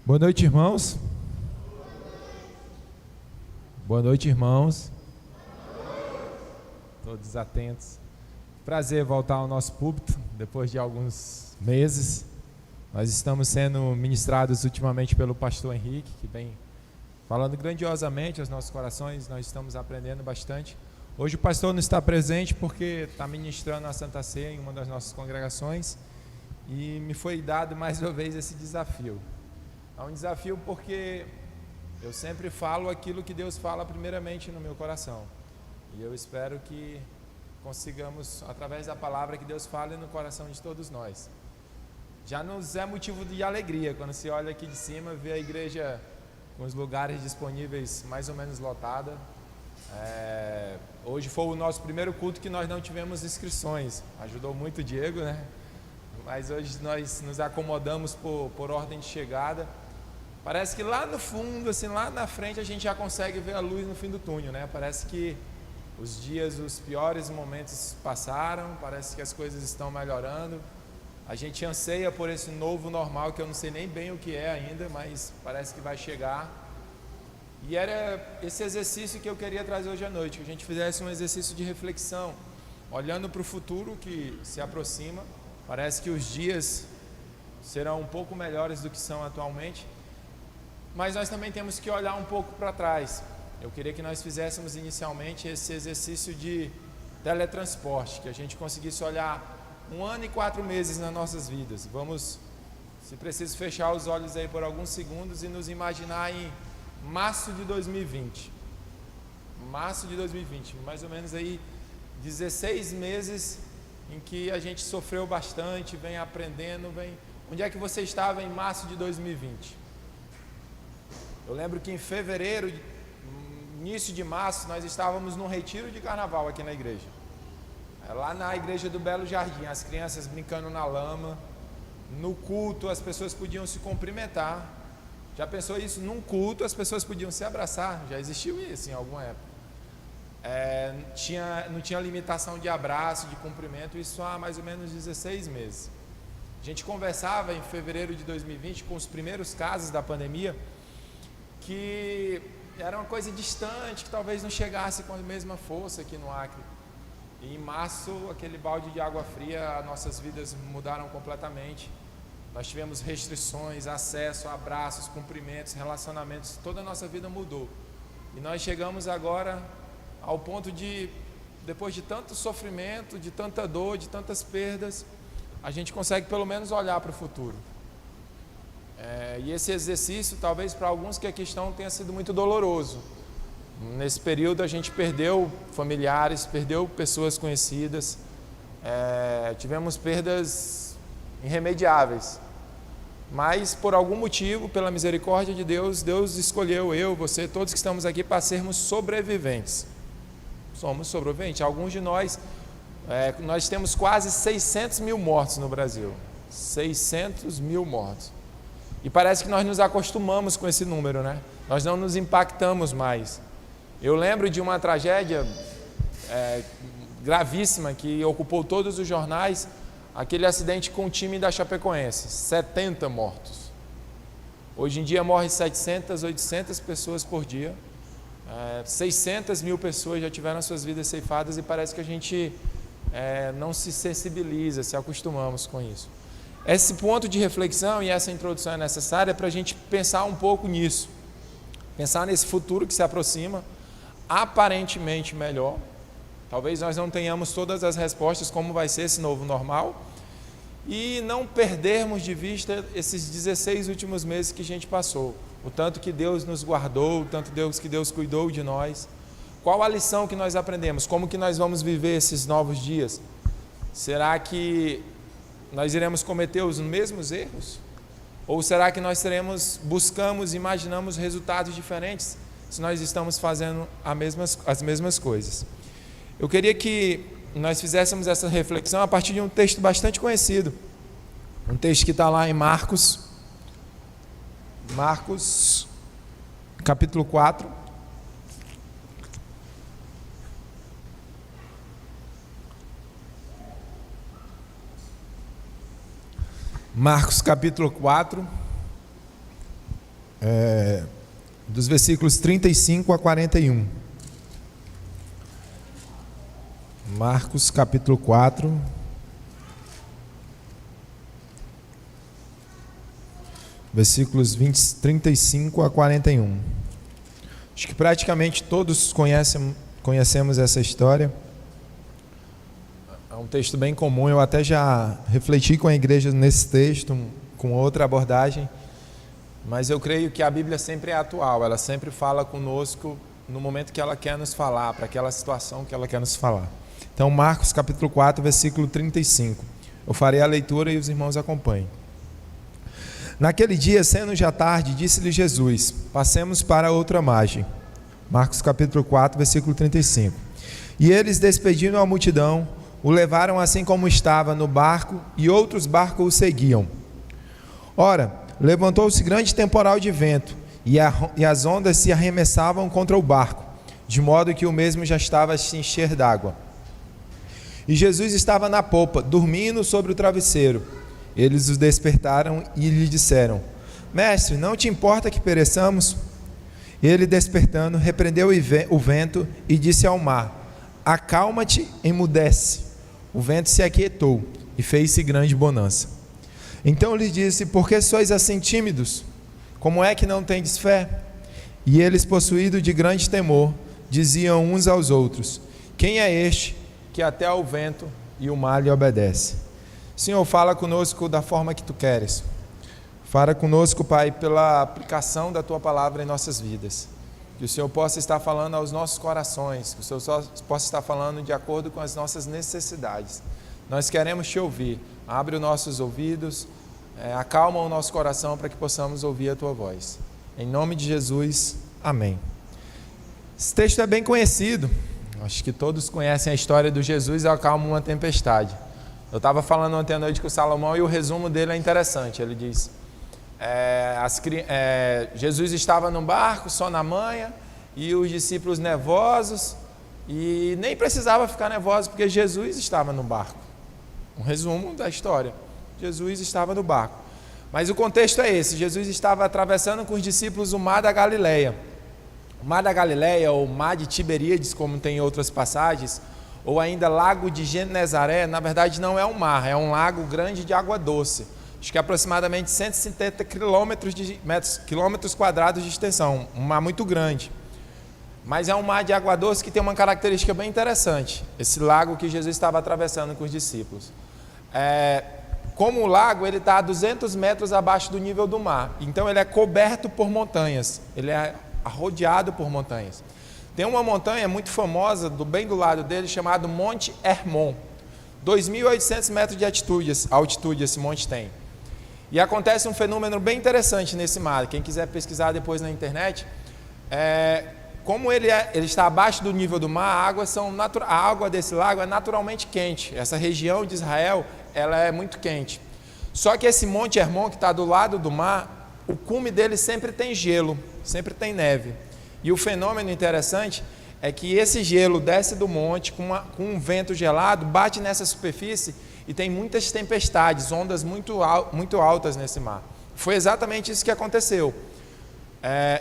Boa noite, irmãos. Boa noite, irmãos. Todos atentos. Prazer voltar ao nosso púlpito depois de alguns meses. Nós estamos sendo ministrados ultimamente pelo pastor Henrique, que vem falando grandiosamente aos nossos corações. Nós estamos aprendendo bastante. Hoje o pastor não está presente porque está ministrando a Santa Ceia em uma das nossas congregações e me foi dado mais uma vez esse desafio. É um desafio porque eu sempre falo aquilo que Deus fala primeiramente no meu coração. E eu espero que consigamos, através da palavra, que Deus fale no coração de todos nós. Já nos é motivo de alegria quando se olha aqui de cima, vê a igreja com os lugares disponíveis mais ou menos lotada. Hoje foi o nosso primeiro culto que nós não tivemos inscrições. Ajudou muito o Diego, né? Mas hoje nós nos acomodamos por ordem de chegada. Parece que lá no fundo, assim, lá na frente, a gente já consegue ver a luz no fim do túnel, né? Parece que os piores momentos passaram, parece que as coisas estão melhorando. A gente anseia por esse novo normal, que eu não sei nem bem o que é ainda, mas parece que vai chegar. E era esse exercício que eu queria trazer hoje à noite, que a gente fizesse um exercício de reflexão, olhando para o futuro que se aproxima. Parece que os dias serão um pouco melhores do que são atualmente. Mas nós também temos que olhar um pouco para trás. Eu queria que nós fizéssemos inicialmente esse exercício de teletransporte, que a gente conseguisse olhar 1 ano e 4 meses nas nossas vidas. Vamos, se preciso, fechar os olhos aí por alguns segundos e nos imaginar em março de 2020. Março de 2020, mais ou menos aí 16 meses em que a gente sofreu bastante, vem aprendendo, Onde é que você estava em março de 2020? Eu lembro que em fevereiro, início de março, nós estávamos num retiro de carnaval aqui na igreja. Lá na igreja do Belo Jardim, as crianças brincando na lama. No culto as pessoas podiam se cumprimentar. Já pensou isso? Num culto as pessoas podiam se abraçar. Já existiu isso em alguma época. Não tinha limitação de abraço, de cumprimento, isso há mais ou menos 16 meses. A gente conversava em fevereiro de 2020 com os primeiros casos da pandemia, que era uma coisa distante, que talvez não chegasse com a mesma força aqui no Acre. E em março, aquele balde de água fria, nossas vidas mudaram completamente. Nós tivemos restrições, acesso, abraços, cumprimentos, relacionamentos, toda a nossa vida mudou. E nós chegamos agora ao ponto de, depois de tanto sofrimento, de tanta dor, de tantas perdas, a gente consegue pelo menos olhar para o futuro. E esse exercício, talvez para alguns que aqui estão, tenha sido muito doloroso. Nesse período a gente perdeu familiares, perdeu pessoas conhecidas, tivemos perdas irremediáveis. Mas por algum motivo, pela misericórdia de Deus, Deus escolheu eu, você, todos que estamos aqui para sermos sobreviventes. Somos sobreviventes. Alguns de nós temos quase 600 mil mortos no Brasil. 600 mil mortos. E parece que nós nos acostumamos com esse número, né? Nós não nos impactamos mais. Eu lembro de uma tragédia gravíssima que ocupou todos os jornais, aquele acidente com o time da Chapecoense, 70 mortos. Hoje em dia morrem 700, 800 pessoas por dia, 600 mil pessoas já tiveram suas vidas ceifadas e parece que a gente não se sensibiliza, se acostumamos com isso. Esse ponto de reflexão e essa introdução é necessária para a gente pensar um pouco nisso, pensar nesse futuro que se aproxima, aparentemente melhor. Talvez nós não tenhamos todas as respostas como vai ser esse novo normal e não perdermos de vista esses 16 últimos meses que a gente passou, o tanto que Deus nos guardou, o tanto que Deus cuidou de nós. Qual a lição que nós aprendemos? Como que nós vamos viver esses novos dias? Será que nós iremos cometer os mesmos erros? Ou será que nós imaginamos resultados diferentes se nós estamos fazendo as mesmas coisas? Eu queria que nós fizéssemos essa reflexão a partir de um texto bastante conhecido. Um texto que está lá em Marcos, capítulo 4. Marcos capítulo 4, dos versículos 35 a 41. Marcos capítulo 4, versículos 35 a 41. Acho que praticamente todos conhecemos essa história. É um texto bem comum, eu até já refleti com a igreja nesse texto, com outra abordagem, mas eu creio que a Bíblia sempre é atual, ela sempre fala conosco no momento que ela quer nos falar, para aquela situação que ela quer nos falar. Então, Marcos capítulo 4, versículo 35. Eu farei a leitura e os irmãos acompanhem. Naquele dia, sendo já tarde, disse-lhe Jesus: passemos para outra margem. Marcos capítulo 4, versículo 35. E eles, despedindo a multidão, o levaram assim como estava no barco, e outros barcos o seguiam. Ora, levantou-se grande temporal de vento, e as ondas se arremessavam contra o barco, de modo que o mesmo já estava a se encher d'água. E Jesus estava na popa, dormindo sobre o travesseiro. Eles o despertaram e lhe disseram: Mestre, não te importa que pereçamos? Ele, despertando, repreendeu o vento e disse ao mar: acalma-te, emudece. O vento se aquietou e fez-se grande bonança. Então lhe disse: por que sois assim tímidos? Como é que não tendes fé? E eles, possuídos de grande temor, diziam uns aos outros: quem é este que até ao vento e o mar lhe obedece? Senhor, fala conosco da forma que Tu queres. Fala conosco, Pai, pela aplicação da Tua palavra em nossas vidas. Que o Senhor possa estar falando aos nossos corações, que o Senhor possa estar falando de acordo com as nossas necessidades. Nós queremos Te ouvir. Abre os nossos ouvidos, acalma o nosso coração para que possamos ouvir a Tua voz. Em nome de Jesus, amém. Esse texto é bem conhecido. Acho que todos conhecem a história do Jesus acalma uma tempestade. Eu estava falando ontem à noite com o Salomão e o resumo dele é interessante. Ele diz: Jesus estava no barco, só na manha, e os discípulos nervosos, e nem precisava ficar nervoso porque Jesus estava no barco. Um resumo da história: Jesus estava no barco. Mas o contexto é esse: Jesus estava atravessando com os discípulos o mar da Galileia. O mar da Galileia, ou mar de Tiberíades, como tem em outras passagens, ou ainda lago de Genezaré, na verdade não é um mar, é um lago grande de água doce. Acho que é aproximadamente 170 quilômetros quadrados de extensão, um mar muito grande. Mas é um mar de água doce que tem uma característica bem interessante, esse lago que Jesus estava atravessando com os discípulos. Como o lago, ele está a 200 metros abaixo do nível do mar, então ele é coberto por montanhas, ele é rodeado por montanhas. Tem uma montanha muito famosa, bem do lado dele, chamado Monte Hermon. 2.800 metros de altitude esse monte tem. E acontece um fenômeno bem interessante nesse mar. Quem quiser pesquisar depois na internet, como ele está abaixo do nível do mar, a água desse lago é naturalmente quente. Essa região de Israel, ela é muito quente. Só que esse Monte Hermon, que está do lado do mar, o cume dele sempre tem gelo, sempre tem neve. E o fenômeno interessante é que esse gelo desce do monte com um vento gelado, bate nessa superfície e tem muitas tempestades, ondas muito altas nesse mar. Foi exatamente isso que aconteceu.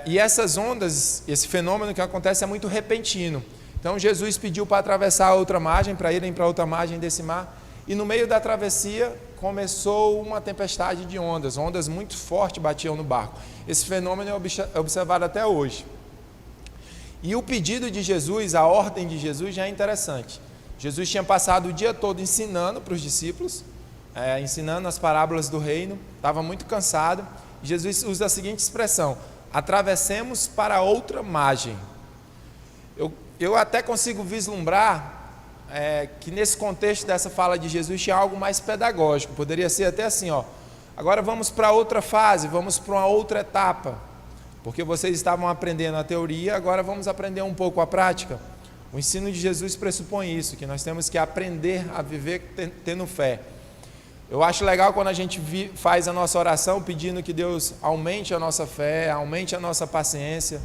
E essas ondas, esse fenômeno que acontece é muito repentino. Então Jesus pediu para atravessar a outra margem, para irem para a outra margem desse mar, e no meio da travessia começou uma tempestade de ondas muito fortes batiam no barco. Esse fenômeno é observado até hoje. E o pedido de Jesus, a ordem de Jesus já é interessante. Jesus tinha passado o dia todo ensinando para os discípulos, ensinando as parábolas do reino, estava muito cansado. Jesus usa a seguinte expressão: atravessemos para outra margem. Eu até consigo vislumbrar que nesse contexto dessa fala de Jesus tinha algo mais pedagógico. Poderia ser até assim, agora vamos para outra fase, vamos para uma outra etapa. Porque vocês estavam aprendendo a teoria, agora vamos aprender um pouco a prática. O ensino de Jesus pressupõe isso, que nós temos que aprender a viver tendo fé. Eu acho legal quando a gente faz a nossa oração pedindo que Deus aumente a nossa fé, aumente a nossa paciência.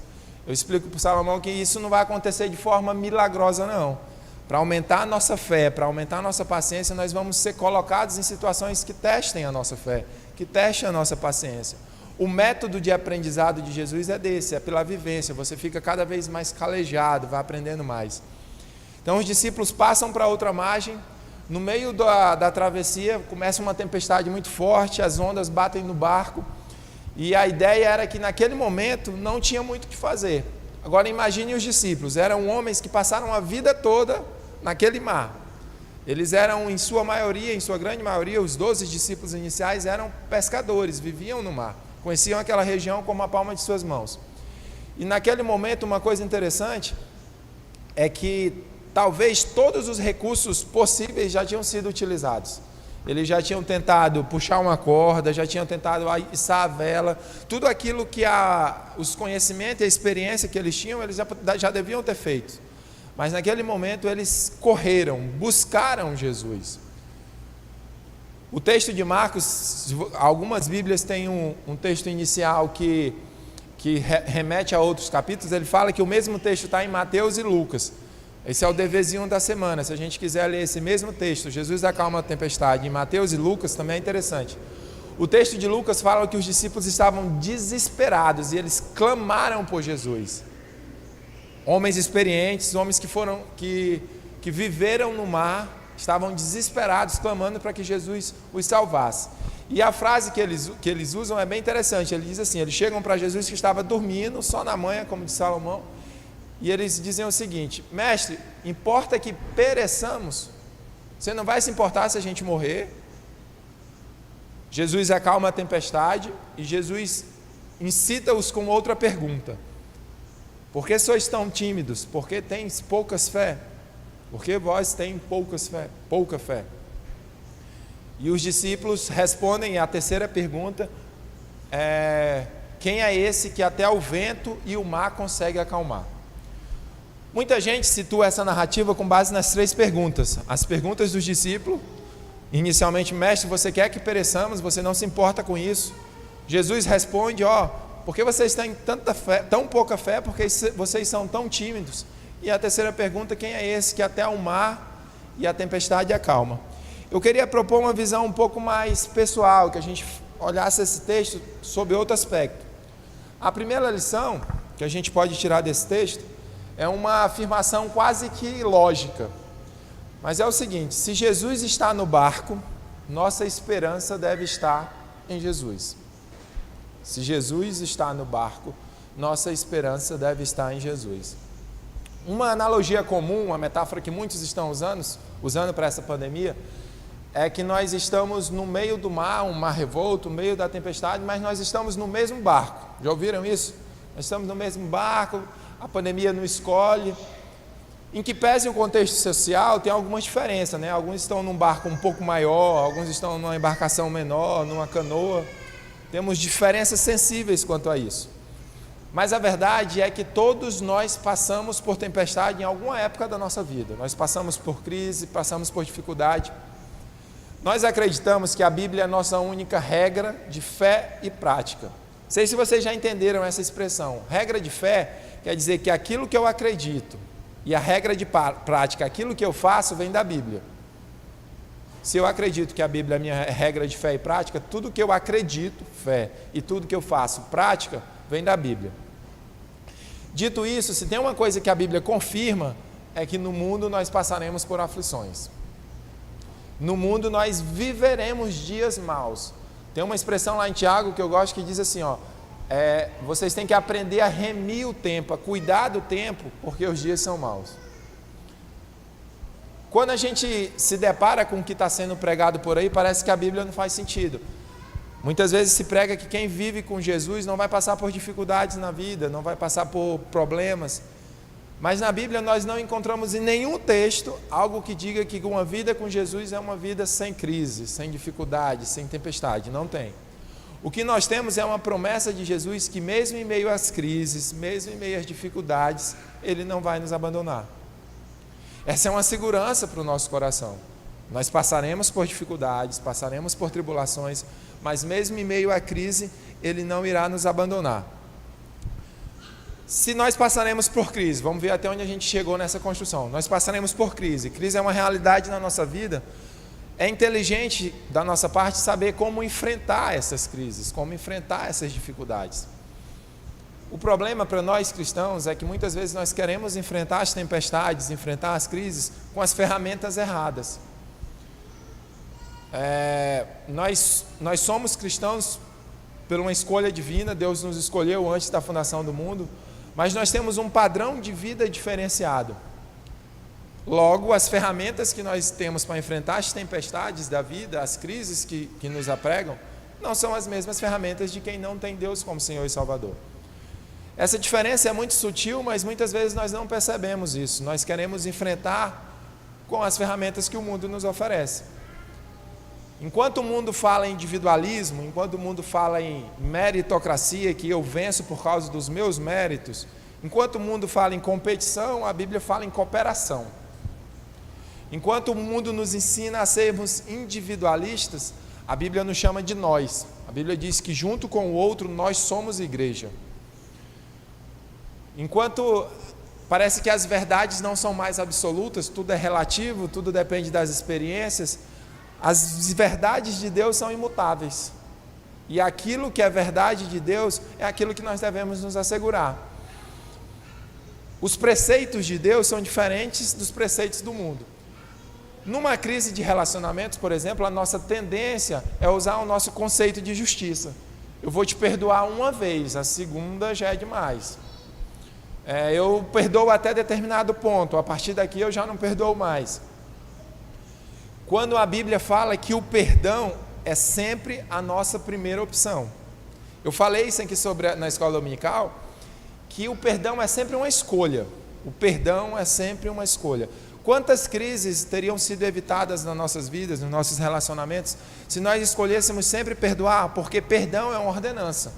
Eu explico para o Salomão que isso não vai acontecer de forma milagrosa, não. Para aumentar a nossa fé, para aumentar a nossa paciência, nós vamos ser colocados em situações que testem a nossa fé, que testem a nossa paciência. O método de aprendizado de Jesus é desse, é pela vivência. Você fica cada vez mais calejado, vai aprendendo mais. Então os discípulos passam para outra margem. No meio da travessia começa uma tempestade muito forte, as ondas batem no barco. E a ideia era que naquele momento não tinha muito o que fazer. Agora imagine os discípulos, eram homens que passaram a vida toda naquele mar. Eles eram, em sua maioria, em sua grande maioria, os 12 discípulos iniciais eram pescadores, viviam no mar, conheciam aquela região como a palma de suas mãos. E naquele momento, uma coisa interessante é que talvez todos os recursos possíveis já tinham sido utilizados. Eles já tinham tentado puxar uma corda, já tinham tentado içar a vela, tudo aquilo que os conhecimentos e a experiência que eles tinham, eles já deviam ter feito. Mas naquele momento eles correram, buscaram Jesus. O texto de Marcos, algumas Bíblias têm um texto inicial que remete a outros capítulos. Ele fala que o mesmo texto está em Mateus e Lucas. Esse é o deverzinho da semana. Se a gente quiser ler esse mesmo texto, Jesus acalma a tempestade, em Mateus e Lucas, também é interessante. O texto de Lucas fala que os discípulos estavam desesperados e eles clamaram por Jesus. Homens experientes, homens que viveram no mar, estavam desesperados, clamando para que Jesus os salvasse. E a frase que eles usam é bem interessante. Ele diz assim, eles chegam para Jesus que estava dormindo, só na manhã, como de Salomão, e eles dizem o seguinte: mestre, importa que pereçamos? Você não vai se importar se a gente morrer? Jesus acalma a tempestade e Jesus incita-os com outra pergunta: por que sois tão tímidos? Por que tens poucas fé? Por que vós têm pouca fé? E os discípulos respondem a terceira pergunta: quem é esse que até o vento e o mar consegue acalmar? Muita gente situa essa narrativa com base nas três perguntas. As perguntas dos discípulos, inicialmente: mestre, você quer que pereçamos? Você não se importa com isso? Jesus responde: por que vocês têm tão pouca fé? Porque vocês são tão tímidos? E a terceira pergunta: quem é esse que até o mar e a tempestade acalma? Eu queria propor uma visão um pouco mais pessoal, que a gente olhasse esse texto sob outro aspecto. A primeira lição que a gente pode tirar desse texto é uma afirmação quase que lógica, mas é o seguinte: se Jesus está no barco, nossa esperança deve estar em Jesus. Se Jesus está no barco, nossa esperança deve estar em Jesus. Uma analogia comum, uma metáfora que muitos estão usando para essa pandemia, é que nós estamos no meio do mar, um mar revolto, no meio da tempestade, mas nós estamos no mesmo barco. Já ouviram isso? Nós estamos no mesmo barco, a pandemia não escolhe. Em que pese o contexto social, tem algumas diferenças, né? Alguns estão num barco um pouco maior, alguns estão numa embarcação menor, numa canoa. Temos diferenças sensíveis quanto a isso. Mas a verdade é que todos nós passamos por tempestade em alguma época da nossa vida. Nós passamos por crise, passamos por dificuldade. Nós acreditamos que a Bíblia é a nossa única regra de fé e prática. Não sei se vocês já entenderam essa expressão. Regra de fé quer dizer que aquilo que eu acredito, e a regra de prática, aquilo que eu faço, vem da Bíblia. Se eu acredito que a Bíblia é a minha regra de fé e prática, tudo que eu acredito, fé, e tudo que eu faço, prática, vem da Bíblia. Dito isso, se tem uma coisa que a Bíblia confirma, é que no mundo nós passaremos por aflições. No mundo nós viveremos dias maus. Tem uma expressão lá em Tiago que eu gosto que diz assim, vocês têm que aprender a remir o tempo, a cuidar do tempo, porque os dias são maus. Quando a gente se depara com o que está sendo pregado por aí, parece que a Bíblia não faz sentido. Muitas vezes se prega que quem vive com Jesus não vai passar por dificuldades na vida, não vai passar por problemas. Mas na Bíblia nós não encontramos em nenhum texto algo que diga que uma vida com Jesus é uma vida sem crise, sem dificuldade, sem tempestade. Não tem. O que nós temos é uma promessa de Jesus que mesmo em meio às crises, mesmo em meio às dificuldades, Ele não vai nos abandonar. Essa é uma segurança para o nosso coração. Nós passaremos por dificuldades, passaremos por tribulações, mas mesmo em meio à crise, Ele não irá nos abandonar. Se nós passaremos por crise, vamos ver até onde a gente chegou nessa construção. Nós passaremos por crise. Crise é uma realidade na nossa vida. É inteligente da nossa parte saber como enfrentar essas crises, como enfrentar essas dificuldades. O problema para nós cristãos é que muitas vezes nós queremos enfrentar as tempestades, enfrentar as crises com as ferramentas erradas. Nós somos cristãos por uma escolha divina, Deus nos escolheu antes da fundação do mundo, mas nós temos um padrão de vida diferenciado. Logo, as ferramentas que nós temos para enfrentar as tempestades da vida, as crises que nos apregam, não são as mesmas ferramentas de quem não tem Deus como Senhor e Salvador. Essa diferença é muito sutil, mas muitas vezes nós não percebemos isso. Nós queremos enfrentar com as ferramentas que o mundo nos oferece. Enquanto o mundo fala em individualismo, enquanto o mundo fala em meritocracia, que eu venço por causa dos meus méritos, enquanto o mundo fala em competição, a Bíblia fala em cooperação. Enquanto o mundo nos ensina a sermos individualistas, a Bíblia nos chama de nós. A Bíblia diz que junto com o outro nós somos igreja. Enquanto parece que as verdades não são mais absolutas, tudo é relativo, tudo depende das experiências, as verdades de Deus são imutáveis. E aquilo que é verdade de Deus é aquilo que nós devemos nos assegurar. Os preceitos de Deus são diferentes dos preceitos do mundo. Numa crise de relacionamentos, por exemplo, a nossa tendência é usar o nosso conceito de justiça. Eu vou te perdoar uma vez, a segunda já é demais. Eu perdoo até determinado ponto, a partir daqui eu já não perdoo mais. Quando a Bíblia fala que o perdão é sempre a nossa primeira opção. Eu falei isso aqui na escola dominical, que o perdão é sempre uma escolha. O perdão é sempre uma escolha. Quantas crises teriam sido evitadas nas nossas vidas, nos nossos relacionamentos, se nós escolhêssemos sempre perdoar? Porque perdão é uma ordenança.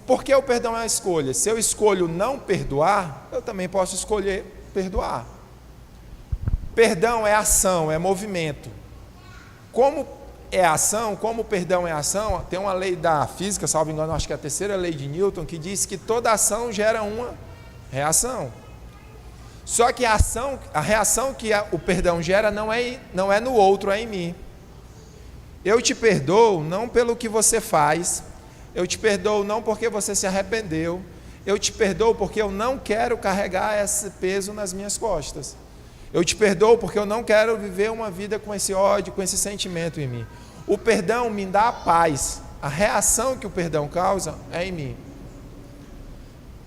Por que o perdão é uma escolha? Se eu escolho não perdoar, eu também posso escolher perdoar. Perdão é ação, é movimento. Como é ação, como o perdão é ação, tem uma lei da física, salvo engano, acho que é a terceira lei de Newton, que diz que toda ação gera uma reação. Só que a reação que o perdão gera não é no outro, é em mim. Eu te perdoo não pelo que você faz, eu te perdoo não porque você se arrependeu, eu te perdoo porque eu não quero carregar esse peso nas minhas costas. Eu te perdoo porque eu não quero viver uma vida com esse ódio, com esse sentimento em mim. O perdão me dá paz. A reação que o perdão causa é em mim.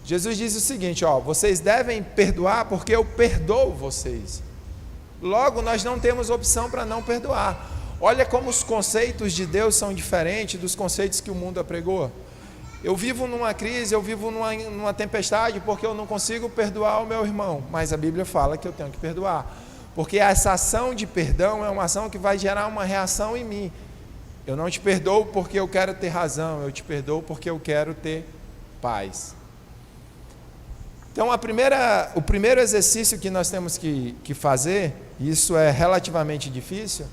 Jesus diz o seguinte, vocês devem perdoar porque eu perdoo vocês. Logo, nós não temos opção para não perdoar. Olha como os conceitos de Deus são diferentes dos conceitos que o mundo apregou. Eu vivo numa crise, eu vivo numa tempestade porque eu não consigo perdoar o meu irmão, mas a Bíblia fala que eu tenho que perdoar, porque essa ação de perdão é uma ação que vai gerar uma reação em mim. Eu não te perdoo porque eu quero ter razão, eu te perdoo porque eu quero ter paz. Então o primeiro exercício que nós temos que fazer, e isso é relativamente difícil,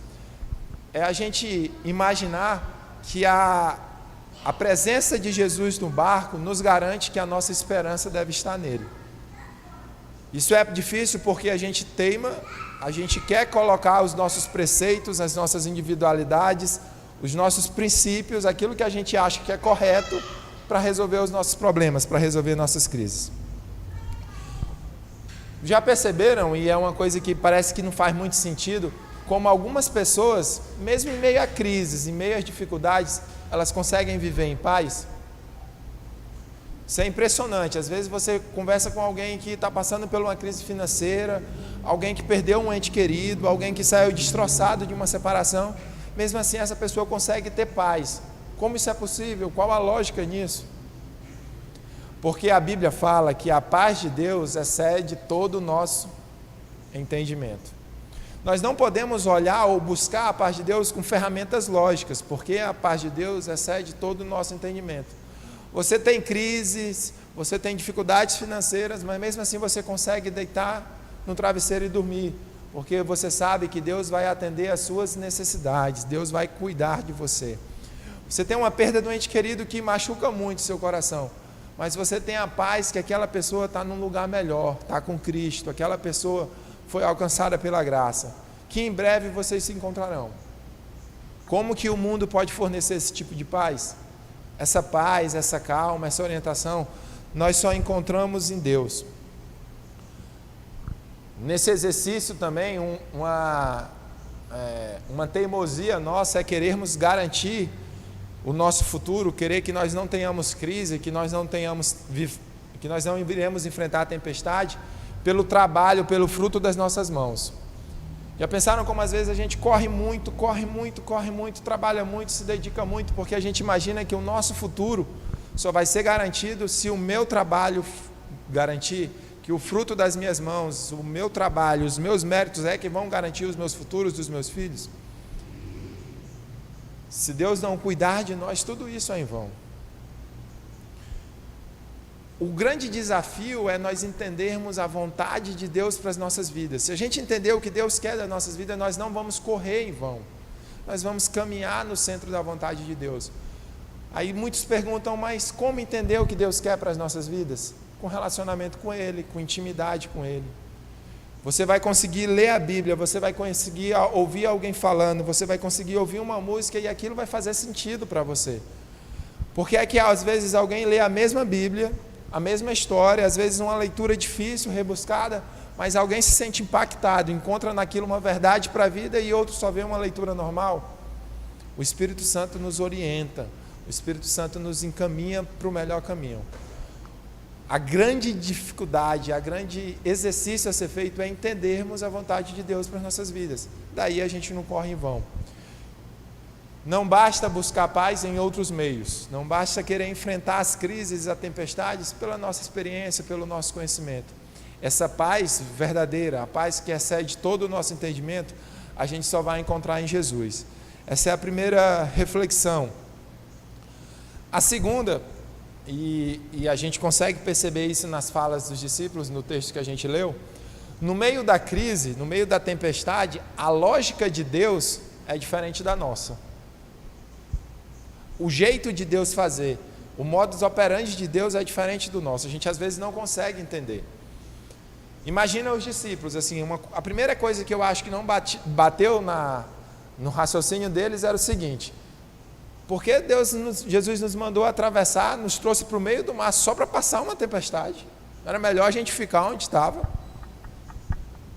é a gente imaginar que a presença de Jesus no barco nos garante que a nossa esperança deve estar nele. Isso é difícil porque a gente teima, a gente quer colocar os nossos preceitos, as nossas individualidades, os nossos princípios, aquilo que a gente acha que é correto para resolver os nossos problemas, para resolver nossas crises. Já perceberam, e é uma coisa que parece que não faz muito sentido, como algumas pessoas, mesmo em meio a crises, em meio às dificuldades, elas conseguem viver em paz? Isso é impressionante. Às vezes você conversa com alguém que está passando por uma crise financeira, alguém que perdeu um ente querido, alguém que saiu destroçado de uma separação, mesmo assim essa pessoa consegue ter paz. Como isso é possível? Qual a lógica nisso? Porque a Bíblia fala que a paz de Deus excede todo o nosso entendimento. Nós não podemos olhar ou buscar a paz de Deus com ferramentas lógicas, porque a paz de Deus excede todo o nosso entendimento. Você tem crises, você tem dificuldades financeiras, mas mesmo assim você consegue deitar no travesseiro e dormir, porque você sabe que Deus vai atender às suas necessidades, Deus vai cuidar de você. Você tem uma perda do ente querido que machuca muito o seu coração, mas você tem a paz que aquela pessoa está num lugar melhor, está com Cristo, aquela pessoa foi alcançada pela graça. que em breve vocês se encontrarão. Como que o mundo pode fornecer esse tipo de paz? Essa paz, essa calma, essa orientação, nós só encontramos em Deus. Nesse exercício também, uma teimosia nossa é querermos garantir o nosso futuro, querer que nós não tenhamos crise, que nós não iremos enfrentar a tempestade pelo trabalho, pelo fruto das nossas mãos. Já pensaram como às vezes a gente corre muito, trabalha muito, se dedica muito, porque a gente imagina que o nosso futuro só vai ser garantido se o meu trabalho garantir, que o fruto das minhas mãos, o meu trabalho, os meus méritos é que vão garantir os meus futuros dos meus filhos. Se Deus não cuidar de nós, tudo isso é em vão. O grande desafio é nós entendermos a vontade de Deus para as nossas vidas. Se a gente entender o que Deus quer das nossas vidas, nós não vamos correr em vão. Nós vamos caminhar no centro da vontade de Deus. Aí muitos perguntam, mas como entender o que Deus quer para as nossas vidas? Com relacionamento com Ele, com intimidade com Ele. Você vai conseguir ler a Bíblia, você vai conseguir ouvir alguém falando, você vai conseguir ouvir uma música e aquilo vai fazer sentido para você. Porque é que às vezes alguém lê a mesma Bíblia, a mesma história, às vezes uma leitura difícil, rebuscada, mas alguém se sente impactado, encontra naquilo uma verdade para a vida e outro só vê uma leitura normal. O Espírito Santo nos orienta, o Espírito Santo nos encaminha para o melhor caminho. A grande dificuldade, a grande exercício a ser feito é entendermos a vontade de Deus para as nossas vidas. Daí a gente não corre em vão. Não basta buscar paz em outros meios, não basta querer enfrentar as crises, as tempestades pela nossa experiência, pelo nosso conhecimento. Essa paz verdadeira, a paz que excede todo o nosso entendimento, a gente só vai encontrar em Jesus. Essa é a primeira reflexão. A segunda, e a gente consegue perceber isso nas falas dos discípulos, no texto que a gente leu, no meio da crise, no meio da tempestade, a lógica de Deus é diferente da nossa. O jeito de Deus fazer, o modus operandi de Deus é diferente do nosso. A gente às vezes não consegue entender. Imagina os discípulos, assim, a primeira coisa que eu acho que não bateu no raciocínio deles era o seguinte: por que Jesus nos mandou atravessar, nos trouxe para o meio do mar só para passar uma tempestade? Não era melhor a gente ficar onde estava?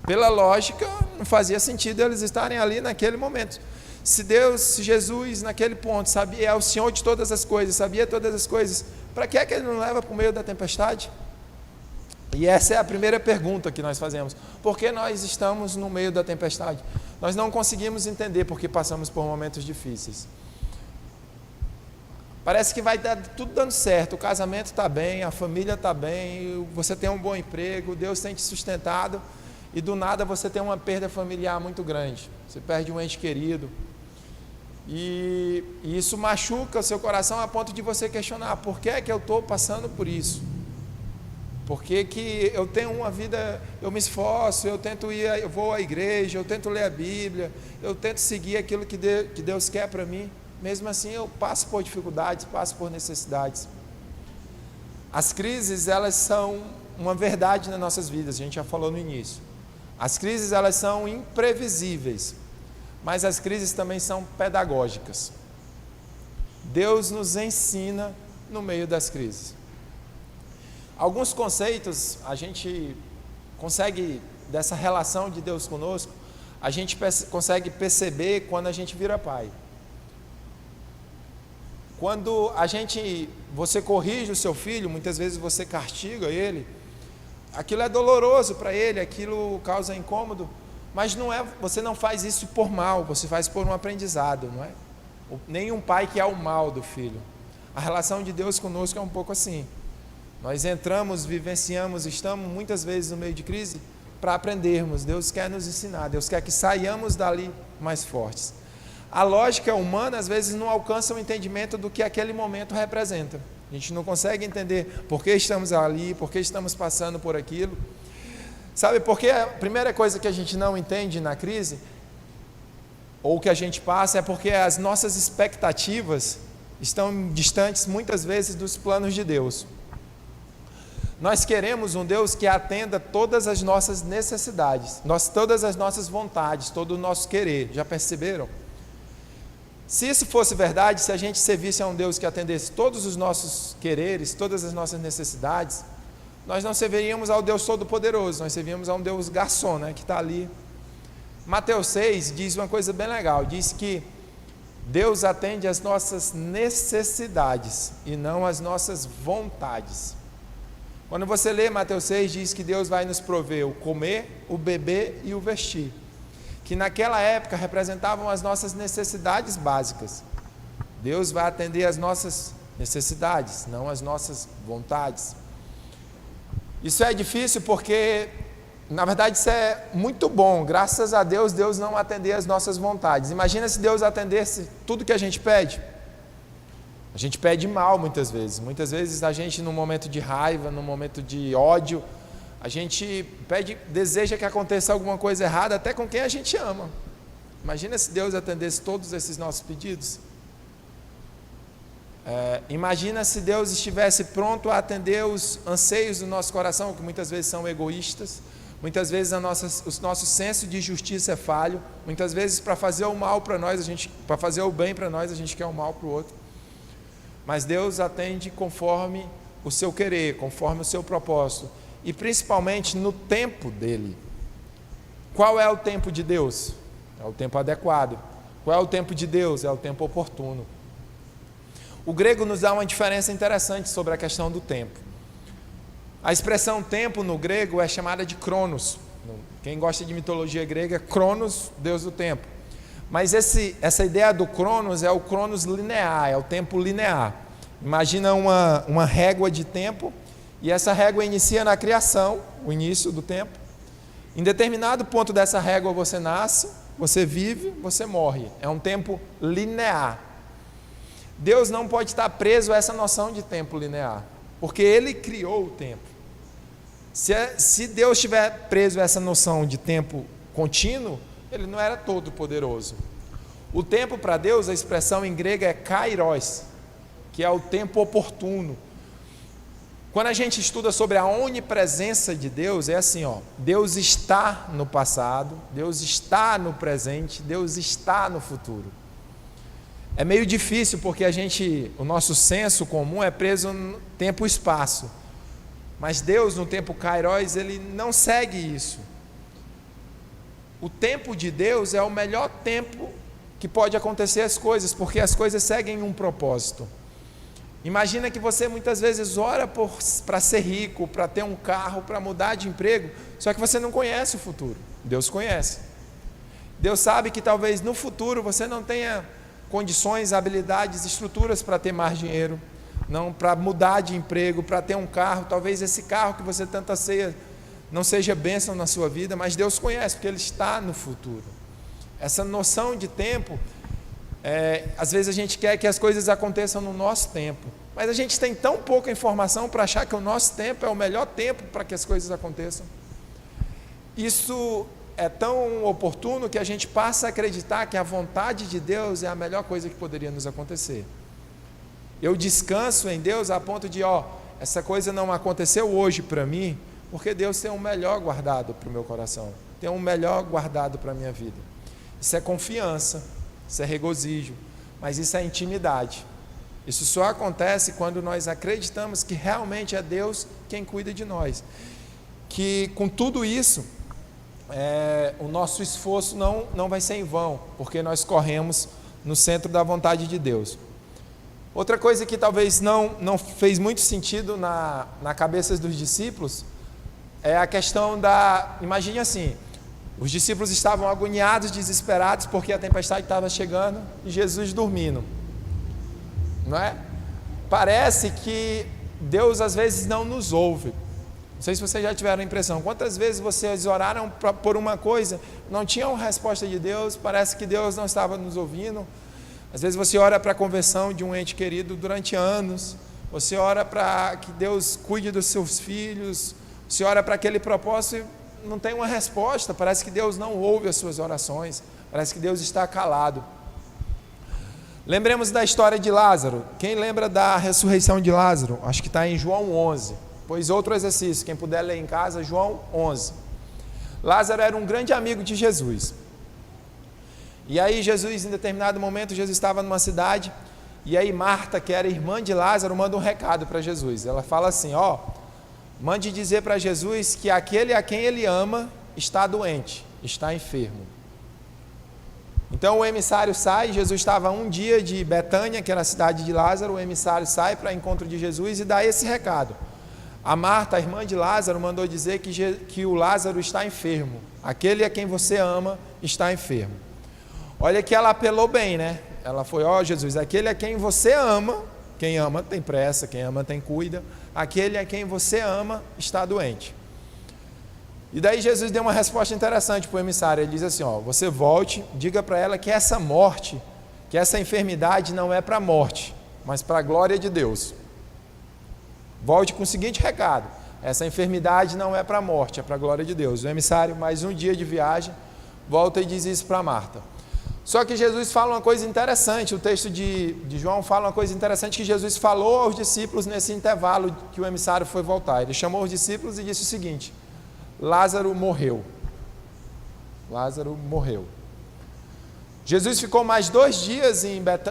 Pela lógica, não fazia sentido eles estarem ali naquele momento. Se Jesus naquele ponto sabia, é o Senhor de todas as coisas, sabia todas as coisas, para que é que Ele não leva para o meio da tempestade? E essa é a primeira pergunta que nós fazemos. Por que nós estamos no meio da tempestade? Nós não conseguimos entender porque passamos por momentos difíceis. Parece que vai tudo dando certo, o casamento está bem, a família está bem, você tem um bom emprego, Deus tem te sustentado, e do nada você tem uma perda familiar muito grande, você perde um ente querido, e isso machuca o seu coração a ponto de você questionar: por que é que eu estou passando por isso? Por que que eu tenho uma vida, eu me esforço, eu vou à igreja, eu tento ler a Bíblia, eu tento seguir aquilo que Deus quer para mim, mesmo assim eu passo por dificuldades, passo por necessidades. As crises, elas são uma verdade nas nossas vidas, a gente já falou no início. As crises, elas são imprevisíveis, mas as crises também são pedagógicas. Deus nos ensina no meio das crises. Alguns conceitos a gente consegue, dessa relação de Deus conosco, a gente consegue perceber quando a gente vira pai. Quando você corrige o seu filho, muitas vezes você castiga ele, aquilo é doloroso para ele, aquilo causa incômodo, mas você não faz isso por mal, você faz por um aprendizado, não é? Nenhum pai quer o mal do filho. A relação de Deus conosco é um pouco assim. Nós entramos, vivenciamos, estamos muitas vezes no meio de crise para aprendermos. Deus quer nos ensinar, Deus quer que saiamos dali mais fortes. A lógica humana às vezes não alcança o entendimento do que aquele momento representa. A gente não consegue entender por que estamos ali, por que estamos passando por aquilo. Sabe por que a primeira coisa que a gente não entende na crise, ou que a gente passa, é porque as nossas expectativas estão distantes muitas vezes dos planos de Deus. Nós queremos um Deus que atenda todas as nossas necessidades, todas as nossas vontades, todo o nosso querer. Já perceberam? Se isso fosse verdade, se a gente servisse a um Deus que atendesse todos os nossos quereres, todas as nossas necessidades, nós não serviríamos ao Deus Todo-Poderoso, nós serviríamos a um Deus garçom, né, que está ali. Mateus 6 diz uma coisa bem legal, diz que Deus atende às nossas necessidades e não às nossas vontades. Quando você lê Mateus 6, diz que Deus vai nos prover o comer, o beber e o vestir, que naquela época representavam as nossas necessidades básicas. Deus vai atender às nossas necessidades, não às nossas vontades. Isso é difícil porque, na verdade, isso é muito bom. Graças a Deus, Deus não atender às nossas vontades. Imagina se Deus atendesse tudo que a gente pede. A gente pede mal muitas vezes. Muitas vezes a gente, num momento de raiva, num momento de ódio, a gente deseja que aconteça alguma coisa errada até com quem a gente ama. Imagina se Deus atendesse todos esses nossos pedidos. Imagina se Deus estivesse pronto a atender os anseios do nosso coração, que muitas vezes são egoístas, muitas vezes o nosso senso de justiça é falho, muitas vezes para fazer o mal para nós, para fazer o bem para nós, a gente quer o mal para o outro. Mas Deus atende conforme o seu querer, conforme o seu propósito, e principalmente no tempo dele. Qual é o tempo de Deus? É o tempo adequado. Qual é o tempo de Deus? É o tempo oportuno. O grego nos dá uma diferença interessante sobre a questão do tempo. A expressão tempo no grego é chamada de cronos. Quem gosta de mitologia grega, Cronos, Deus do tempo. Mas essa ideia do cronos é o cronos linear, é o tempo linear. Imagina uma régua de tempo, e essa régua inicia na criação, o início do tempo. Em determinado ponto dessa régua você nasce, você vive, você morre. É um tempo linear. Deus não pode estar preso a essa noção de tempo linear, porque Ele criou o tempo. Se Deus estiver preso a essa noção de tempo contínuo, Ele não era todo poderoso. O tempo para Deus, a expressão em grego é kairos, que é o tempo oportuno. Quando a gente estuda sobre a onipresença de Deus, é assim, Deus está no passado, Deus está no presente, Deus está no futuro. É meio difícil porque o nosso senso comum é preso no tempo e espaço. Mas Deus, no tempo kairos, Ele não segue isso. O tempo de Deus é o melhor tempo que pode acontecer as coisas, porque as coisas seguem um propósito. Imagina que você muitas vezes ora para ser rico, para ter um carro, para mudar de emprego, só que você não conhece o futuro. Deus conhece. Deus sabe que talvez no futuro você não tenha condições, habilidades, estruturas para ter mais dinheiro, não para mudar de emprego, para ter um carro. Talvez esse carro que você tanto anseia não seja bênção na sua vida, mas Deus conhece, porque Ele está no futuro. Essa noção de tempo, às vezes a gente quer que as coisas aconteçam no nosso tempo, mas a gente tem tão pouca informação para achar que o nosso tempo é o melhor tempo para que as coisas aconteçam. Isso é tão oportuno que a gente passa a acreditar que a vontade de Deus é a melhor coisa que poderia nos acontecer. Eu descanso em Deus a ponto de, essa coisa não aconteceu hoje para mim, porque Deus tem um melhor guardado para o meu coração, tem um melhor guardado para a minha vida. Isso é confiança, isso é regozijo, mas isso é intimidade. Isso só acontece quando nós acreditamos que realmente é Deus quem cuida de nós. Que com tudo isso, o nosso esforço não vai ser em vão, porque nós corremos no centro da vontade de Deus. Outra coisa que talvez não fez muito sentido na cabeça dos discípulos é a questão imagine assim, os discípulos estavam agoniados, desesperados, porque a tempestade estava chegando e Jesus dormindo, não é? Parece que Deus às vezes não nos ouve. Não sei se vocês já tiveram a impressão, quantas vezes vocês oraram por uma coisa, não tinham resposta de Deus, parece que Deus não estava nos ouvindo. Às vezes você ora para a conversão de um ente querido durante anos, você ora para que Deus cuide dos seus filhos, você ora para aquele propósito e não tem uma resposta, parece que Deus não ouve as suas orações, parece que Deus está calado. Lembremos da história de Lázaro. Quem lembra da ressurreição de Lázaro? Acho que está em João 11. Depois outro exercício, quem puder ler em casa, João 11. Lázaro era um grande amigo de Jesus. E aí Jesus, em determinado momento, Jesus estava numa cidade, e aí Marta, que era irmã de Lázaro, manda um recado para Jesus. Ela fala assim, mande dizer para Jesus que aquele a quem ele ama está doente, está enfermo. Então o emissário sai, Jesus estava a um dia de Betânia, que era a cidade de Lázaro, o emissário sai para encontro de Jesus e dá esse recado. A Marta, a irmã de Lázaro, mandou dizer que o Lázaro está enfermo, aquele a quem você ama está enfermo. Olha que ela apelou bem, né? Ela foi, Jesus, aquele a quem você ama, quem ama tem pressa, quem ama tem cuida, aquele a quem você ama está doente. E daí Jesus deu uma resposta interessante para o emissário. Ele diz assim, você volte, diga para ela que essa morte, que essa enfermidade não é para a morte, mas para a glória de Deus. Volte com o seguinte recado, essa enfermidade não é para a morte, é para a glória de Deus. O emissário, mais um dia de viagem, volta e diz isso para Marta. Só que Jesus fala uma coisa interessante, o texto de João fala uma coisa interessante que Jesus falou aos discípulos nesse intervalo que o emissário foi voltar. Ele chamou os discípulos e disse o seguinte, Lázaro morreu. Lázaro morreu. Jesus ficou mais 2 dias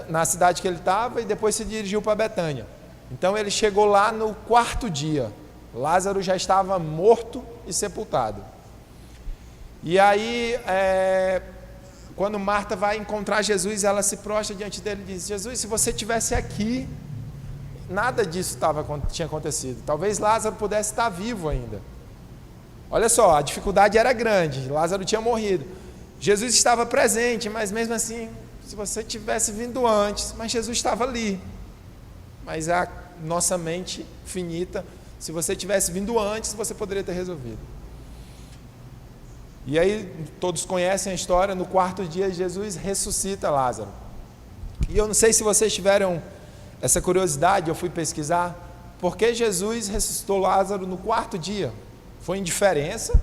na cidade que ele estava e depois se dirigiu para Betânia. Então ele chegou lá no 4º dia. Lázaro já estava morto e sepultado. E aí, quando Marta vai encontrar Jesus, ela se prostra diante dele e diz, Jesus, se você estivesse aqui, nada disso tinha acontecido. Talvez Lázaro pudesse estar vivo ainda. Olha só, a dificuldade era grande, Lázaro tinha morrido. Jesus estava presente, mas mesmo assim, se você tivesse vindo antes, mas Jesus estava ali. Mas a nossa mente finita, se você tivesse vindo antes, você poderia ter resolvido. E aí, todos conhecem a história, no 4º dia Jesus ressuscita Lázaro. E eu não sei se vocês tiveram essa curiosidade, eu fui pesquisar, por que Jesus ressuscitou Lázaro no 4º dia? Foi indiferença?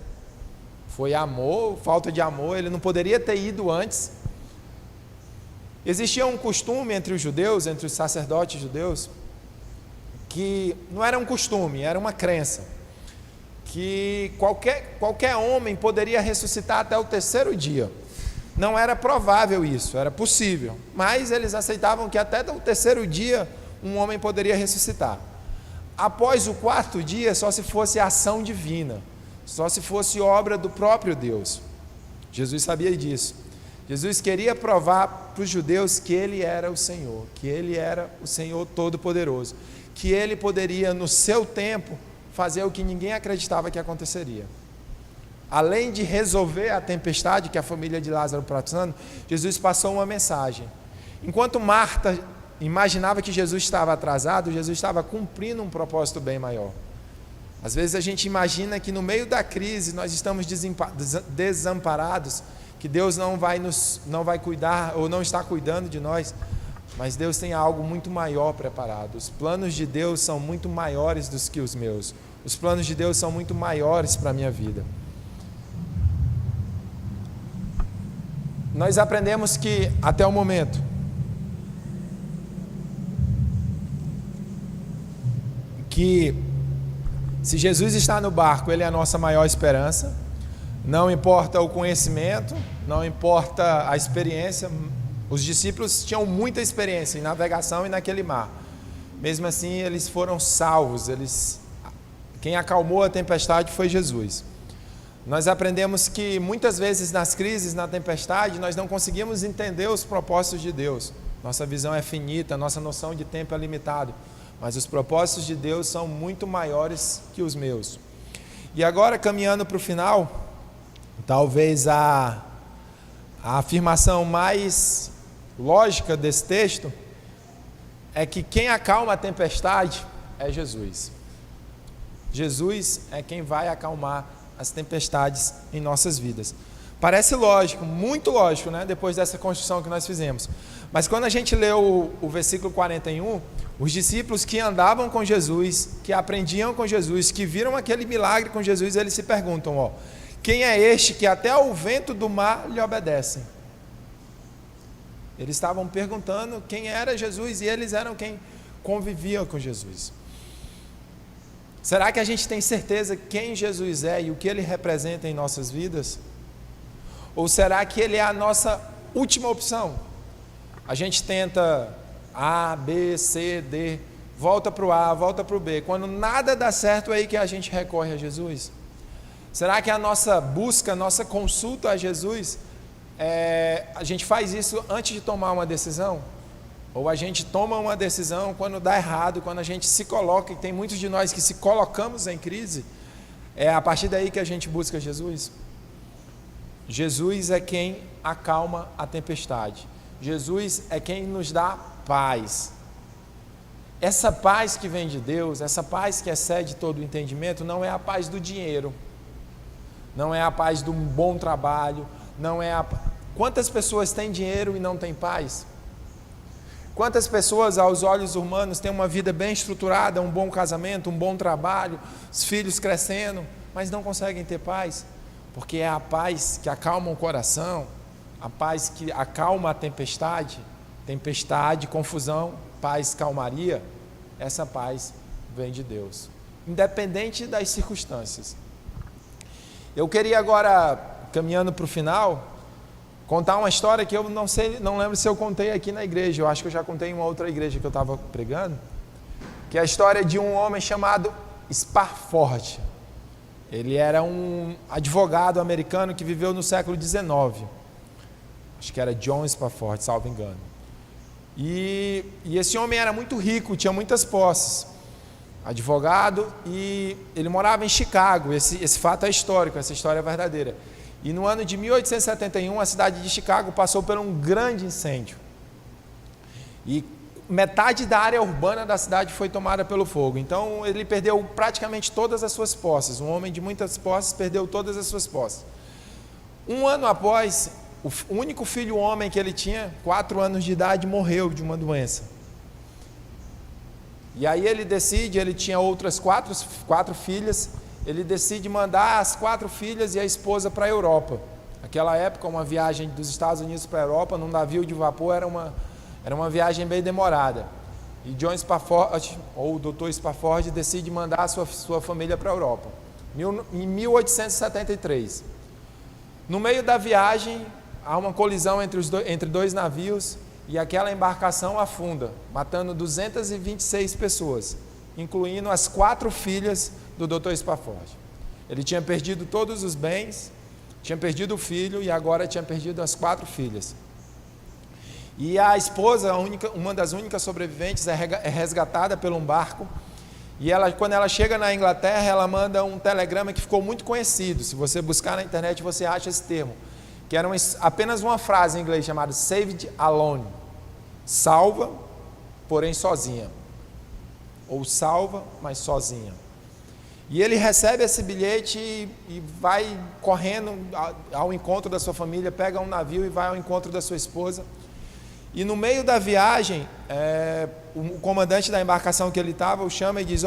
Foi amor, falta de amor, ele não poderia ter ido antes? Existia um costume entre os judeus, entre os sacerdotes judeus, que não era um costume, era uma crença, que qualquer homem poderia ressuscitar até o 3º dia. Não era provável isso, era possível, mas eles aceitavam que até o 3º dia um homem poderia ressuscitar. Após o 4º dia, só se fosse ação divina, só se fosse obra do próprio Deus. Jesus sabia disso. Jesus queria provar para os judeus que ele era o Senhor, que ele era o Senhor Todo-Poderoso, que ele poderia, no seu tempo, fazer o que ninguém acreditava que aconteceria. Além de resolver a tempestade que a família de Lázaro estava passando, Jesus passou uma mensagem. Enquanto Marta imaginava que Jesus estava atrasado, Jesus estava cumprindo um propósito bem maior. Às vezes a gente imagina que no meio da crise nós estamos desamparados, que Deus não vai cuidar ou não está cuidando de nós, mas Deus tem algo muito maior preparado. Os planos de Deus são muito maiores do que os meus. Os planos de Deus são muito maiores para a minha vida. Nós aprendemos que até o momento que se Jesus está no barco, ele é a nossa maior esperança. Não importa o conhecimento, não importa a experiência. Os discípulos tinham muita experiência em navegação e naquele mar. Mesmo assim, eles foram salvos. Quem acalmou a tempestade foi Jesus. Nós aprendemos que muitas vezes nas crises, na tempestade, nós não conseguimos entender os propósitos de Deus. Nossa visão é finita, nossa noção de tempo é limitada. Mas os propósitos de Deus são muito maiores que os meus. E agora, caminhando para o final, talvez a afirmação mais lógica desse texto é que quem acalma a tempestade é Jesus. Jesus é quem vai acalmar as tempestades em nossas vidas. Parece lógico, muito lógico, né? Depois dessa construção que nós fizemos. Mas quando a gente lê o versículo 41, os discípulos que andavam com Jesus, que aprendiam com Jesus, que viram aquele milagre com Jesus, eles se perguntam, quem é este que até o vento do mar lhe obedecem? Eles estavam perguntando quem era Jesus e eles eram quem convivia com Jesus. Será que a gente tem certeza quem Jesus é e o que Ele representa em nossas vidas? Ou será que Ele é a nossa última opção? A gente tenta A, B, C, D, volta para o A, volta para o B. Quando nada dá certo, é aí que a gente recorre a Jesus. Será que a nossa busca, a nossa consulta a Jesus, a gente faz isso antes de tomar uma decisão? Ou a gente toma uma decisão quando dá errado, quando a gente se coloca, e tem muitos de nós que se colocamos em crise, é a partir daí que a gente busca Jesus? Jesus é quem acalma a tempestade. Jesus é quem nos dá paz. Essa paz que vem de Deus, essa paz que excede todo o entendimento, não é a paz do dinheiro, não é a paz de um bom trabalho, não é a... Quantas pessoas têm dinheiro e não têm paz? Quantas pessoas, aos olhos humanos, têm uma vida bem estruturada, um bom casamento, um bom trabalho, os filhos crescendo, mas não conseguem ter paz? Porque é a paz que acalma o coração, a paz que acalma a tempestade, confusão, paz, calmaria. Essa paz vem de Deus, independente das circunstâncias. Eu queria agora, caminhando para o final, contar uma história que eu não lembro se eu contei aqui na igreja. Eu acho que eu já contei em uma outra igreja que eu estava pregando, que é a história de um homem chamado Spafford. Ele era um advogado americano que viveu no século XIX. Acho que era John Spafford, salvo engano. E esse homem era muito rico, tinha muitas posses. Advogado, e ele morava em Chicago. Esse fato é histórico, essa história é verdadeira. E no ano de 1871, a cidade de Chicago passou por um grande incêndio. E metade da área urbana da cidade foi tomada pelo fogo. Então ele perdeu praticamente todas as suas posses. Um homem de muitas posses perdeu todas as suas posses. Um ano após, o único filho homem que ele tinha, 4 anos de idade, morreu de uma doença. E aí ele tinha outras quatro filhas, ele decide mandar as 4 filhas e a esposa para a Europa. Naquela época, uma viagem dos Estados Unidos para a Europa, num navio de vapor, era uma viagem bem demorada. E John Spafford, ou o Dr. Spafford, decide mandar a sua família para a Europa, em 1873. No meio da viagem, há uma colisão entre 2 navios, e aquela embarcação afunda, matando 226 pessoas, incluindo as 4 filhas do Dr. Spafford. Ele tinha perdido todos os bens, tinha perdido o filho e agora tinha perdido as 4 filhas. E a esposa, uma das únicas sobreviventes, é resgatada por um barco, e quando ela chega na Inglaterra, ela manda um telegrama que ficou muito conhecido. Se você buscar na internet, você acha esse termo, que era apenas uma frase em inglês chamada "saved alone", salva, porém sozinha, ou salva, mas sozinha. E ele recebe esse bilhete e vai correndo ao encontro da sua família, pega um navio e vai ao encontro da sua esposa. E no meio da viagem, o comandante da embarcação que ele estava o chama e diz: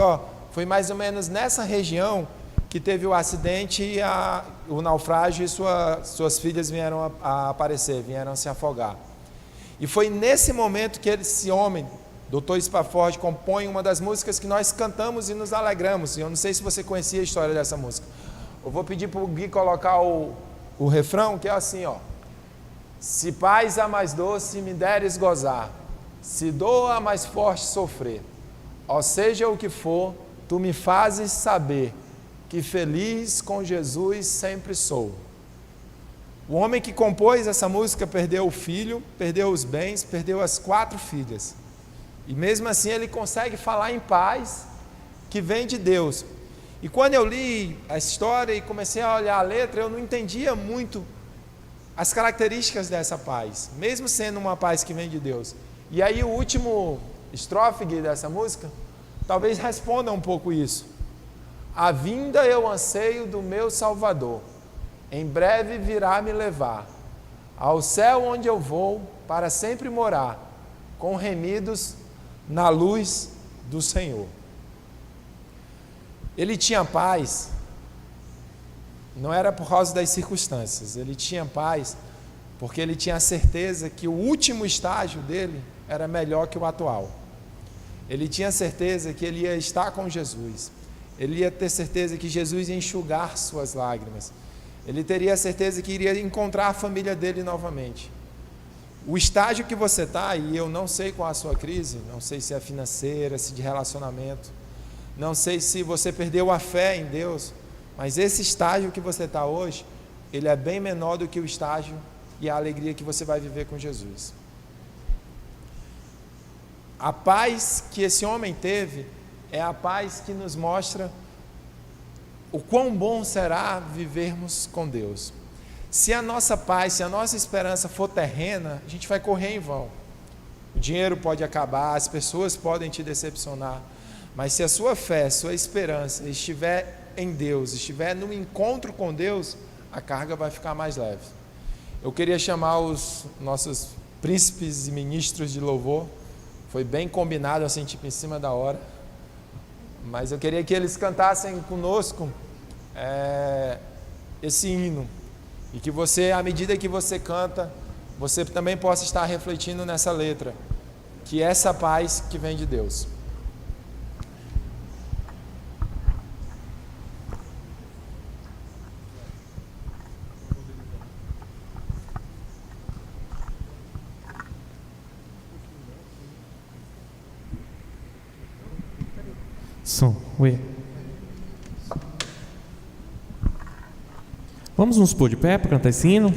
foi mais ou menos nessa região que teve o acidente e o naufrágio, e suas filhas vieram a aparecer, vieram a se afogar. E foi nesse momento que esse homem, Dr. Spafford, compõe uma das músicas que nós cantamos e nos alegramos. Eu não sei se você conhecia a história dessa música. Eu vou pedir para o Gui colocar o refrão, que é assim, Se paz a mais doce me deres gozar, se dor a mais forte sofrer, seja o que for, tu me fazes saber que feliz com Jesus sempre sou. O homem que compôs essa música perdeu o filho, perdeu os bens, perdeu as 4 filhas. E mesmo assim ele consegue falar em paz que vem de Deus. E quando eu li a história e comecei a olhar a letra, eu não entendia muito as características dessa paz, mesmo sendo uma paz que vem de Deus. E aí o último estrofe dessa música talvez responda um pouco isso. A vinda eu anseio do meu Salvador, em breve virá me levar ao céu onde eu vou para sempre morar, com remidos na luz do Senhor. Ele tinha paz, não era por causa das circunstâncias, ele tinha paz porque ele tinha a certeza que o último estágio dele era melhor que o atual. Ele tinha certeza que ele ia estar com Jesus. ele ia ter certeza que Jesus ia enxugar suas lágrimas, ele teria a certeza que iria encontrar a família dele novamente. O estágio que você está, e eu não sei qual a sua crise, não sei se é financeira, se de relacionamento, não sei se você perdeu a fé em Deus, mas esse estágio que você está hoje, ele é bem menor do que o estágio e a alegria que você vai viver com Jesus. A paz que esse homem teve é a paz que nos mostra o quão bom será vivermos com Deus. Se a nossa paz, se a nossa esperança for terrena, a gente vai correr em vão. O dinheiro pode acabar, as pessoas podem te decepcionar, mas se a sua fé, sua esperança estiver em Deus, estiver no encontro com Deus, a carga vai ficar mais leve. Eu queria chamar os nossos príncipes e ministros de louvor, foi bem combinado assim, tipo em cima da hora, mas eu queria que eles cantassem conosco esse hino, e que você, à medida que você canta, você também possa estar refletindo nessa letra, que é essa paz que vem de Deus. Som, ué. Vamos nos pôr de pé para cantar esse hino?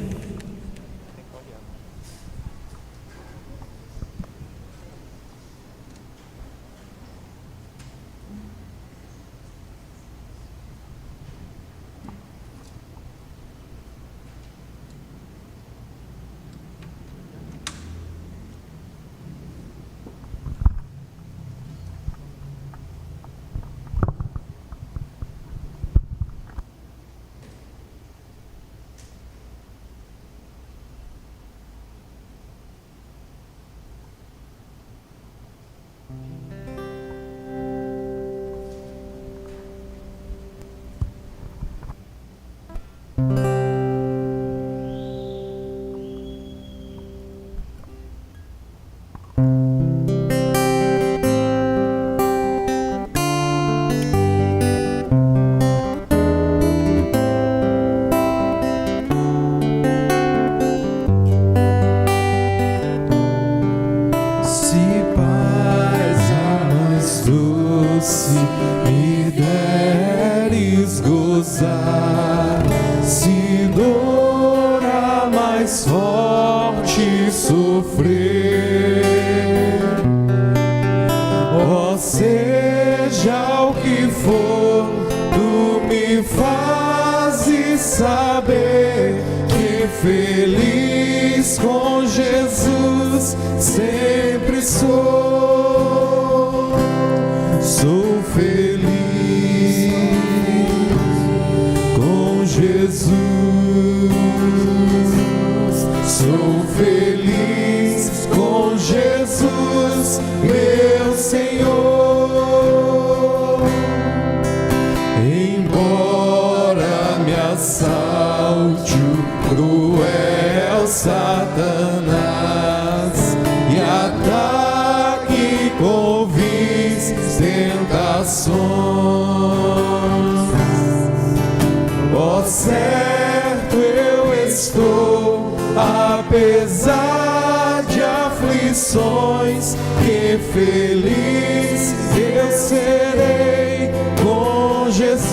Apesar de aflições, que feliz eu serei com Jesus.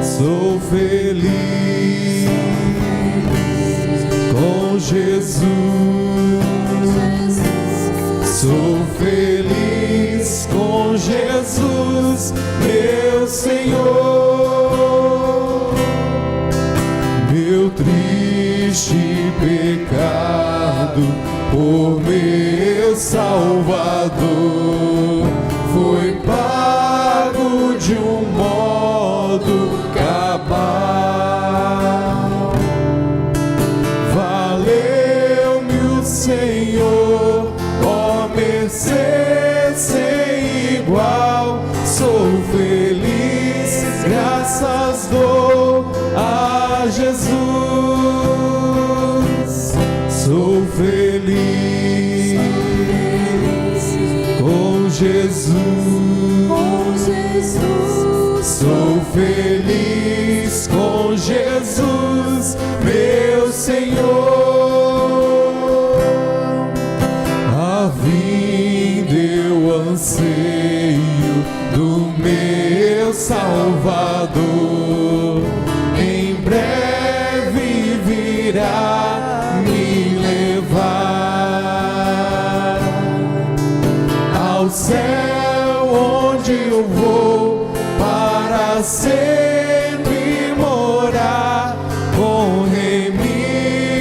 Sou feliz com Jesus. Sou feliz com Jesus, meu Senhor. Meu triste pecado por meu Salvador foi pago de um modo cabal. Valeu-me o Senhor, ó mercê sem igual. Sou feliz, graças dou a Jesus. Sou feliz com Jesus. Sou feliz com Jesus, meu Senhor. A vinda eu anseio do meu Salvador. Em breve virá me levar ao céu, onde eu vou para sempre morar, com remidos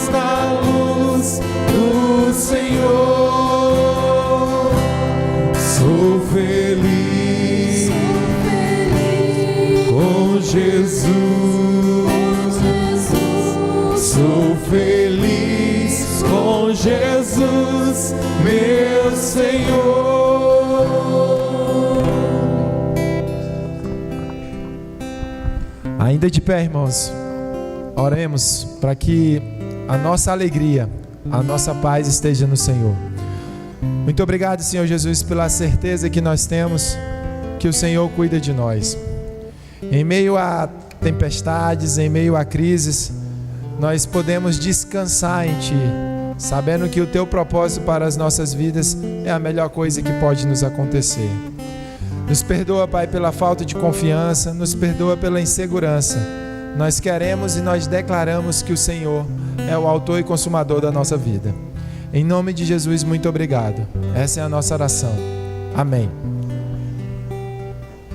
na luz do Senhor. Sou feliz com Jesus. Sou feliz com Jesus, meu Senhor. Ainda de pé, irmãos, oremos para que a nossa alegria, a nossa paz esteja no Senhor. Muito obrigado, Senhor Jesus, pela certeza que nós temos que o Senhor cuida de nós. Em meio a tempestades, em meio a crises, nós podemos descansar em Ti, sabendo que o Teu propósito para as nossas vidas é a melhor coisa que pode nos acontecer. Nos perdoa, Pai, pela falta de confiança, nos perdoa pela insegurança. Nós queremos e nós declaramos que o Senhor é o autor e consumador da nossa vida. Em nome de Jesus, muito obrigado. Essa é a nossa oração. Amém.